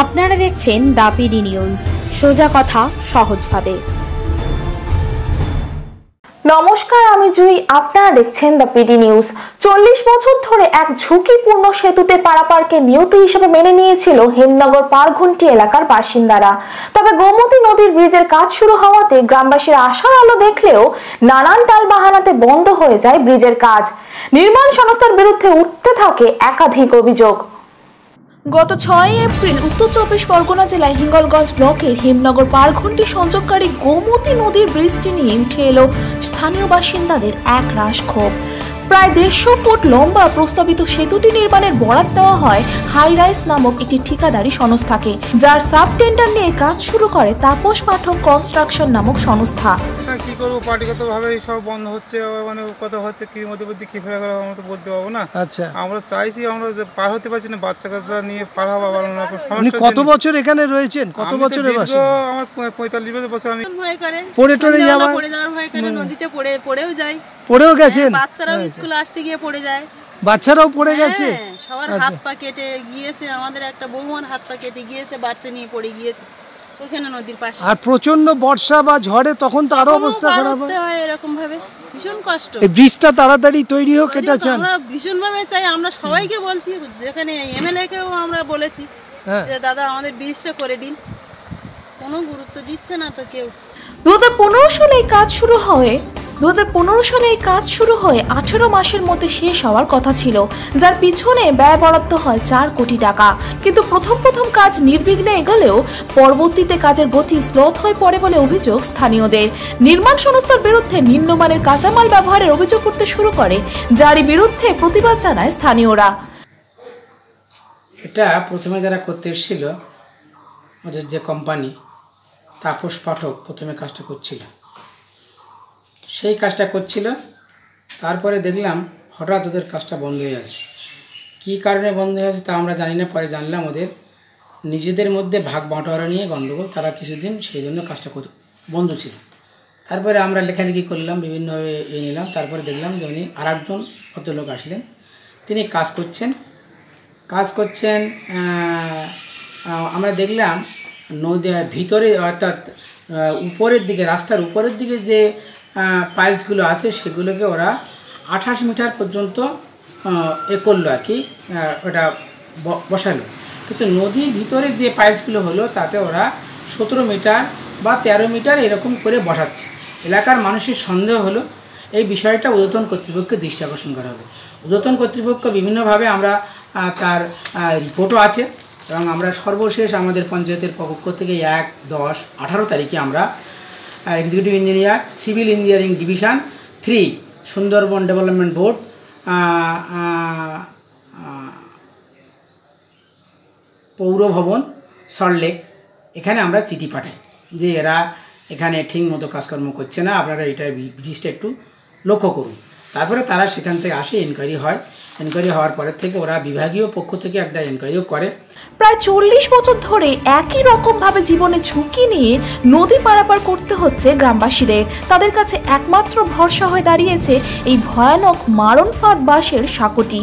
আপনারা দেখছেন the PD news, সোজা কথা সহজভাবে। নমস্কার, আমি জুই। আপনারা দেখছেন দ্য পিডি নিউজ। 40 বছর ধরে এক ঝুঁকিপূর্ণ সেতুতে পারাপারকে নিয়তি হিসেবে মেনে নিয়েছিল হেমনগর পারঘুন্টি এলাকার বাসিন্দারা। তবে গোমতী নদীর ব্রিজের কাজ শুরু হওয়াতে গ্রামবাসীরা আশার আলো দেখলেও নানান টালবাহানাতে বন্ধ হয়ে যায় ব্রিজের কাজ। নির্মাণ সংস্থার বিরুদ্ধে উঠতে থাকে একাধিক অভিযোগ। গত 6 এপ্রিল উত্তর 24 পরগনা জেলায় হিঙ্গলগঞ্জ ব্লকের হেমনগর পারঘুন্টি সংযোগকারী গোমতী নদীর ব্রিজটি নিয়ে উঠে এলো স্থানীয় বাসিন্দাদের একরাশ ক্ষোভ। প্রায় 150 ফুট লম্বা প্রস্তাবিত সেতুটি নির্মাণের বরাত দেওয়া হয় হাইরাইস নামক একটি ঠিকাদারি সংস্থাকে, যার সাব টেন্ডার নিয়ে কাজ শুরু করে তাপস পাঠক কনস্ট্রাকশন নামক সংস্থা। কি করবো, পার্টিগতভাবে সব বন্ধ হচ্ছে, মানে কথা হচ্ছে কি মধ্যবর্তী কি ফেরা করা আমরা তো বলতে পারবো না। আচ্ছা, আমরা চাইছি, আমরা যে পার হতে পারছি না, বাচ্চা কাচ্চা নিয়ে পার হওয়া ভালো না। কত বছর এখানে রয়েছেন? কত বছরের বাসা? আমার 45 বছর। আমি পড়ে যাওয়ার ভয় করে নদীতে পড়েও যাই, পড়েও গেছেন? বাচ্চারাও স্কুলে আসতে গিয়ে পড়ে যায়, বাচ্চারাও পড়ে গেছে, সবার হাত পা কেটে গিয়েছে। আমাদের একটা বৌমার হাত পা কেটে গিয়েছে, বাচ্চা নিয়ে পড়ে গিয়েছে ওখানে নদীর পাশে। আর প্রচন্ড বর্ষা বা ঝড়ে তখন তো আরো অবস্থা খারাপ হয়, এরকম ভাবে ভীষণ কষ্ট। এই ব্রিজটা তাড়াতাড়ি তৈরি হোক, এটা চাই আমরা ভীষণ ভাবে চাই। আমরা সবাইকে বলছি, যেখানে এমএলএ কেও আমরা বলেছি যে দাদা আমাদের ব্রিজটা করে দিন, কোনো গুরুত্ব দিচ্ছে না তো কেউ। 2015 সালে এই কাজ শুরু হয়ে 18 মাসের মধ্যে শেষ হওয়ার কথা ছিল, যার পিছনে ব্যয় বরাদ্দ হয় 4 কোটি টাকা। কিন্তু প্রথম কাজ নির্বিঘ্নে এগোলেও পরবর্তীতে কাজের গতি স্লোথ হয়ে পড়ে বলে অভিযোগ স্থানীয়দের। নির্মাণ সংস্থার বিরুদ্ধে নিম্নমানের কাঁচামাল ব্যবহারের অভিযোগ করতে শুরু করে, যারই বিরুদ্ধে প্রতিবাদ জানায় স্থানীয়রা। এটা প্রথমে যারা করতে এসেছিল, ওদের যে কোম্পানি তাপস পাঠক প্রথমে কাজটা করছিল, সেই কাজটা করছিল। তারপরে দেখলাম হঠাৎ ওদের কাজটা বন্ধ হয়ে যাচ্ছে। কী কারণে বন্ধ হয়ে যাচ্ছে তা আমরা জানি না। পরে জানলাম ওদের নিজেদের মধ্যে ভাগ বাঁটোয়ারা নিয়ে গণ্ডগোল, তারা কিছুদিন সেই জন্য কাজটা বন্ধ ছিল। তারপরে আমরা লেখালেখি করলাম, বিভিন্নভাবে নিলাম। তারপরে দেখলাম যে উনি আর একজন ভদ্রলোক আসলেন, তিনি কাজ করছেন। আমরা দেখলাম নদী ভিতরে, অর্থাৎ উপরের দিকে, রাস্তার উপরের দিকে যে পাইলসগুলো আছে সেগুলোকে ওরা 28 মিটার পর্যন্ত করলো আর কি, ওটা বসালো। কিন্তু নদীর ভিতরে যে পাইলসগুলো হলো তাতে ওরা 17 মিটার বা 13 মিটার এরকম করে বসাচ্ছে। এলাকার মানুষের সন্দেহ হলো, এই বিষয়টা ঊর্ধ্বতন কর্তৃপক্ষকে দৃষ্টি আকর্ষণ করা হবে। ঊর্ধ্বতন কর্তৃপক্ষ বিভিন্নভাবে, আমরা তার রিপোর্টও আছে, এবং আমরা সর্বশেষ আমাদের পঞ্চায়েতের পক্ষ থেকে 1-10-18 তারিখে আমরা executive engineer, civil engineering division 3, Sundarban development board, পৌর ভবন, সল্টলেক, এখানে আমরা চিঠি পাঠাই যে এরা এখানে ঠিক মতো কাজকর্ম করছে না, আপনারা এটা ব্রিজটা একটু লক্ষ্য করুন। তারপরে তারা সেখান থেকে আসে, এনকোয়ারি হয়। এনকোয়ারি হওয়ার পরের থেকে ওরা বিভাগীয় পক্ষ থেকে একটা এনকোয়ারিও করে। প্রায় 40 বছর ধরে একই রকম ভাবে জীবনে ঝুঁকি নিয়ে নদী পারাপার করতে হচ্ছে গ্রামবাসীদের। তাদের কাছে একমাত্র ভরসা হয়ে দাঁড়িয়েছে এই ভয়ানক মারণফাঁদ বাঁশের সাঁকোটি।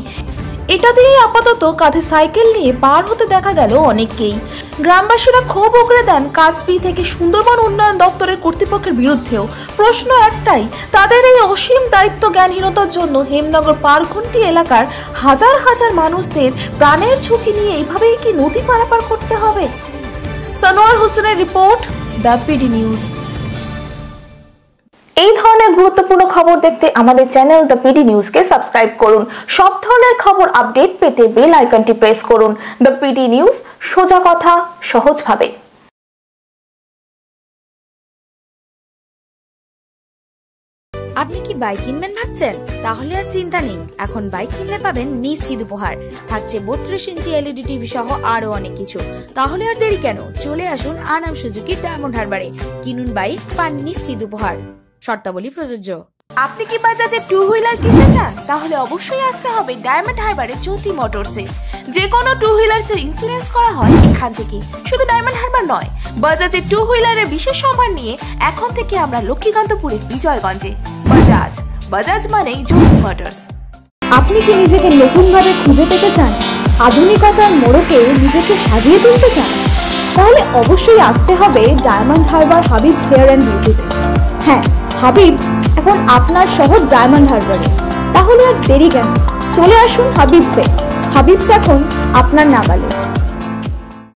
এটা দিয়েই আপাতত কাঁধে সাইকেল নিয়ে পার হতে দেখা গেল অনেককেই। গ্রামবাসীরা ক্ষোভ উগরে দেন কাসবি থেকে সুন্দরবন উন্নয়ন দপ্তরের কর্তৃপক্ষের বিরুদ্ধেও। প্রশ্ন একটাই, তাদের এই অসীম দায়িত্ব জ্ঞানহীনতার জন্য হেমনগর পারঘুন্টি এলাকার হাজার হাজার মানুষদের প্রাণের ঝুঁকি নিয়ে এইভাবেই কি নদী পারাপার করতে হবে? সানোয়ার হোসেনের রিপোর্ট, দ্য পিডি নিউজ। এই ধরনের গুরুত্বপূর্ণ খবর দেখতে আমাদের চ্যানেল দ্য পিডি নিউজকে সাবস্ক্রাইব করুন। সব ধরনের খবর আপডেট পেতে বেল আইকনটি প্রেস করুন। দ্য পিডি নিউজ, সোজা কথা সহজভাবে। আপনি কি বাইক কিনবেন ভাবছেন? তাহলে আর চিন্তা নেই, এখন বাইক কিনলে পাবেন নিশ্চিত উপহার। থাকছে 32 ইঞ্চি এলইডি টিভি সহ আরো অনেক কিছু। তাহলে আর দেরি কেন, চলে আসুন আনাম সুজুকি ডায়মন্ড হারবারে। কিনুন বাইক, পান নিশ্চিত উপহার। শর্তাবলী প্রযোজ্য। আপনি কি বাজাজে 2 হুইলার কিনতে চান? তাহলে অবশ্যই আসতে হবে ডায়মন্ড হারবারে জ্যোতি মোটরসে। যে কোনো 2 হুইলার্সের ইন্স্যুরেন্স করা হয় এখান থেকে। শুধু ডায়মন্ড হারবার নয়, বাজাজের 2 হুইলারের বিশেষ সম্মান নিয়ে এখন থেকে আমরা লক্ষ্মীকান্তপুরের বিজয়গঞ্জে। বাজাজ মানেই জ্যোতি মোটরস। আপনি কি নিজেকে নতুনভাবে খুঁজে পেতে চান, আধুনিকতার মোড়কে নিজেকে সাজিয়ে তুলতে চান? তাহলে অবশ্যই আসতে হবে Diamond Harbour Habibs hair and বিউটিতে। হ্যাঁ, হাবিবস এখন আপনার শহর ডায়মন্ড হারবারে। তাহলে আর দেরি কেন, চলে আসুন হাবিবসে। হাবিবস এখন আপনার নাগালে।